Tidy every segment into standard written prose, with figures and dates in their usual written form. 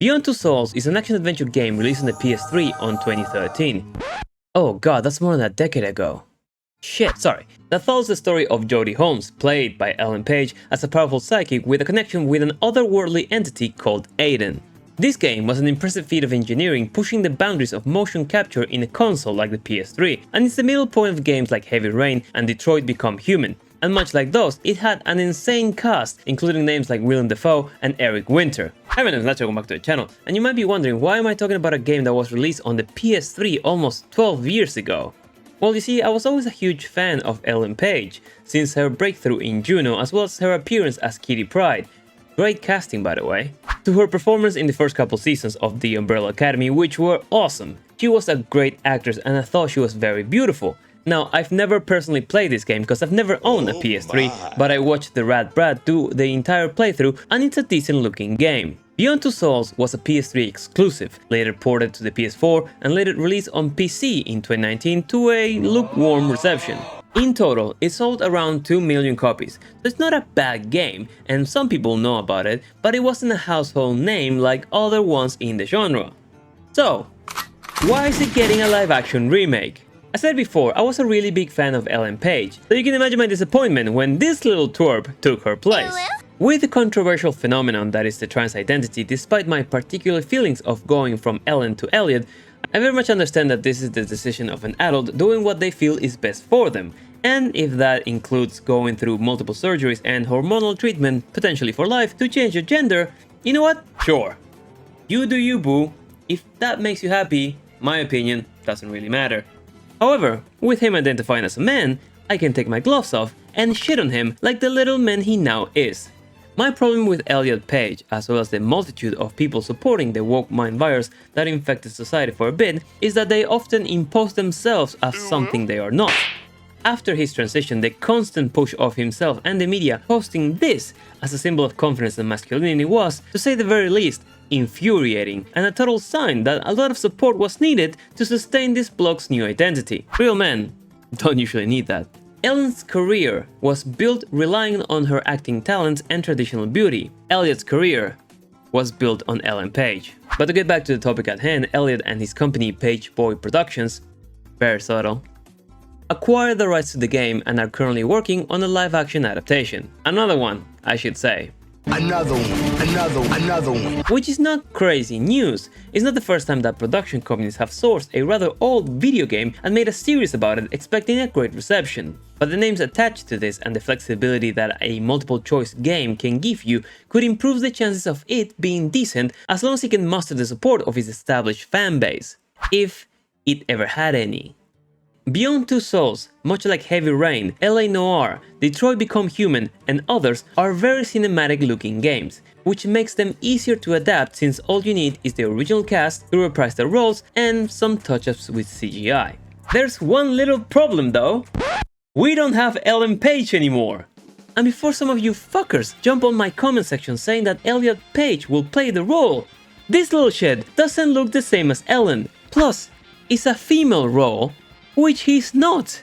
Beyond Two Souls is an action-adventure game released on the PS3 on 2013. Oh god, that's more than a decade ago. Shit, sorry. That follows the story of Jodie Holmes, played by Elliot Page, as a powerful psychic with a connection with an otherworldly entity called Aiden. This game was an impressive feat of engineering, pushing the boundaries of motion capture in a console like the PS3, and it's the middle point of games like Heavy Rain and Detroit Become Human. And much like those, it had an insane cast, including names like Willem Dafoe and Eric Winter. Hi, my name is Nacho, welcome back to the channel, and you might be wondering, why am I talking about a game that was released on the PS3 almost 12 years ago? Well, you see, I was always a huge fan of Elliot Page, since her breakthrough in Juno as well as her appearance as Kitty Pryde. Great casting, by the way. To her performance in the first couple seasons of The Umbrella Academy, which were awesome. She was a great actress and I thought she was very beautiful. Now, I've never personally played this game because I've never owned a PS3, but I watched the Rad Brad do the entire playthrough and it's a decent looking game. Beyond Two Souls was a PS3 exclusive, later ported to the PS4 and later released on PC in 2019 to a lukewarm reception. In total, it sold around 2 million copies, so it's not a bad game and some people know about it, but it wasn't a household name like other ones in the genre. So, why is it getting a live action remake? I said before, I was a really big fan of Ellen Page, so you can imagine my disappointment when this little twerp took her place. With the controversial phenomenon that is the trans identity, despite my particular feelings of going from Ellen to Elliot, I very much understand that this is the decision of an adult doing what they feel is best for them, and if that includes going through multiple surgeries and hormonal treatment, potentially for life, to change your gender, you know what? Sure. You do you, boo. If that makes you happy, my opinion doesn't really matter. However, with him identifying as a man, I can take my gloves off and shit on him like the little man he now is. My problem with Elliot Page, as well as the multitude of people supporting the woke mind virus that infected society for a bit, is that they often impose themselves as something they are not. After his transition, the constant push of himself and the media posting this as a symbol of confidence and masculinity was, to say the very least, infuriating, and a total sign that a lot of support was needed to sustain this blog's new identity. Real men don't usually need that. Ellen's career was built relying on her acting talents and traditional beauty. Elliot's career was built on Ellen Page. But to get back to the topic at hand, Elliot and his company Page Boy Productions, very subtle, acquired the rights to the game and are currently working on a live-action adaptation. Another one, I should say. Another one. Which is not crazy news. It's not the first time that production companies have sourced a rather old video game and made a series about it expecting a great reception. But the names attached to this and the flexibility that a multiple choice game can give you could improve the chances of it being decent as long as it can muster the support of its established fan base. If it ever had any. Beyond Two Souls, much like Heavy Rain, LA Noire, Detroit Become Human and others are very cinematic looking games, which makes them easier to adapt since all you need is the original cast to reprise their roles and some touch-ups with CGI. There's one little problem though. We don't have Ellen Page anymore. And before some of you fuckers jump on my comment section saying that Elliot Page will play the role, this little shit doesn't look the same as Ellen. Plus, it's a female role, which he's not,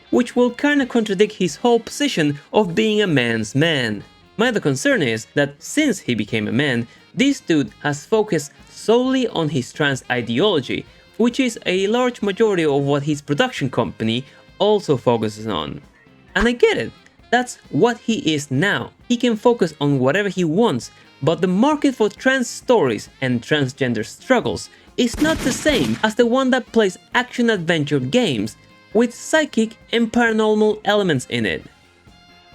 which will kinda contradict his whole position of being a man's man. My other concern is that since he became a man, this dude has focused solely on his trans ideology, which is a large majority of what his production company also focuses on. And I get it, that's what he is now. He can focus on whatever he wants, but the market for trans stories and transgender struggles is not the same as the one that plays action-adventure games with psychic and paranormal elements in it.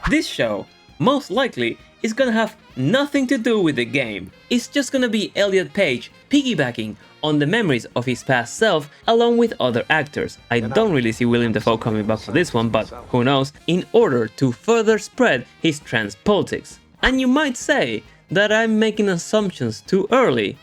This show, most likely, is gonna have nothing to do with the game. It's just gonna be Elliot Page piggybacking on the memories of his past self along with other actors. I don't really see Willem Dafoe coming back for this one, but who knows, in order to further spread his trans politics. And you might say that I'm making assumptions too early.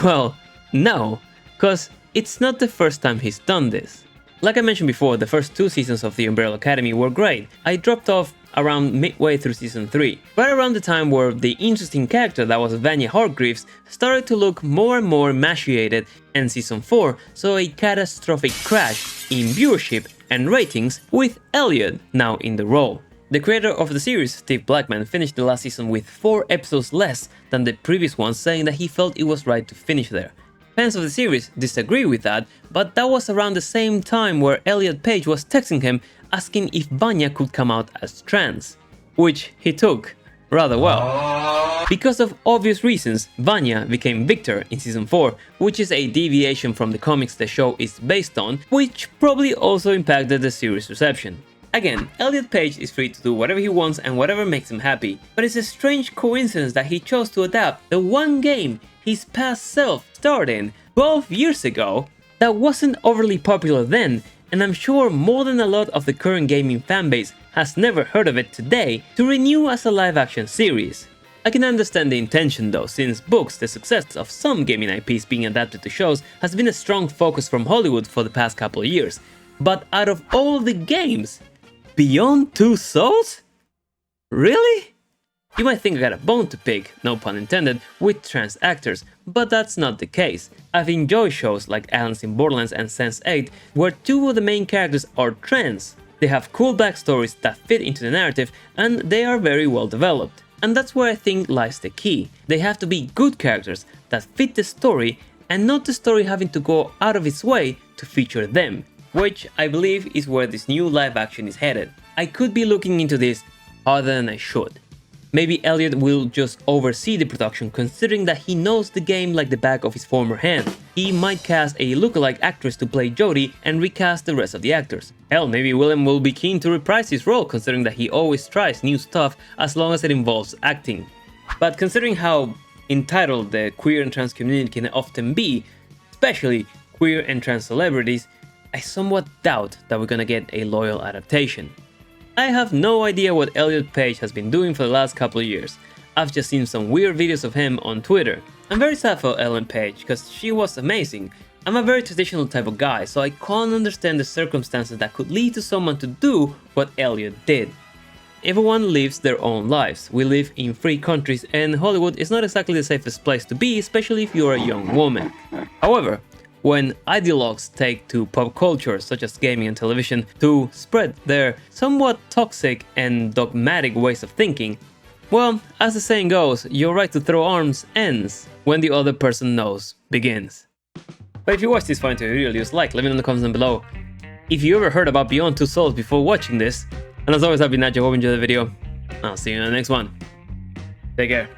Well, no, cause it's not the first time he's done this. Like I mentioned before, the first 2 seasons of The Umbrella Academy were great. I dropped off around midway through season 3, right around the time where the interesting character that was Vanya Hargreaves started to look more and more emaciated, and season 4 saw a catastrophic crash in viewership and ratings with Elliot now in the role. The creator of the series, Steve Blackman, finished the last season with 4 episodes less than the previous ones, saying that he felt it was right to finish there. Fans of the series disagree with that, but that was around the same time where Elliot Page was texting him asking if Vanya could come out as trans, which he took rather well. Because of obvious reasons, Vanya became Victor in season 4, which is a deviation from the comics the show is based on, which probably also impacted the series' reception. Again, Elliot Page is free to do whatever he wants and whatever makes him happy, but it's a strange coincidence that he chose to adapt the one game his past self starred in 12 years ago that wasn't overly popular then, and I'm sure more than a lot of the current gaming fanbase has never heard of it today, to renew as a live-action series. I can understand the intention though, since books, the success of some gaming IPs being adapted to shows, has been a strong focus from Hollywood for the past couple of years. But out of all the games, Beyond Two Souls? Really? You might think I got a bone to pick, no pun intended, with trans actors, but that's not the case. I've enjoyed shows like Alice in Borderlands and Sense8, where 2 of the main characters are trans. They have cool backstories that fit into the narrative, and they are very well developed. And that's where I think lies the key. They have to be good characters that fit the story, and not the story having to go out of its way to feature them, which I believe is where this new live action is headed. I could be looking into this harder than I should. Maybe Elliot will just oversee the production, considering that he knows the game like the back of his former hand. He might cast a lookalike actress to play Jodie and recast the rest of the actors. Hell, maybe William will be keen to reprise his role, considering that he always tries new stuff as long as it involves acting. But considering how entitled the queer and trans community can often be, especially queer and trans celebrities, I somewhat doubt that we're gonna get a loyal adaptation. I have no idea what Elliot Page has been doing for the last couple of years. I've just seen some weird videos of him on Twitter. I'm very sad for Ellen Page, because she was amazing. I'm a very traditional type of guy, so I can't understand the circumstances that could lead to someone to do what Elliot did. Everyone lives their own lives. We live in free countries, and Hollywood is not exactly the safest place to be, especially if you're a young woman. However, when ideologues take to pop culture, such as gaming and television, to spread their somewhat toxic and dogmatic ways of thinking, well, as the saying goes, your right to throw arms ends when the other person knows begins. But if you watched this far into the video, leave us a like, let me know in the comments down below if you ever heard about Beyond Two Souls before watching this. And as always, I've been Nacho, hope you enjoyed the video. I'll see you in the next one. Take care.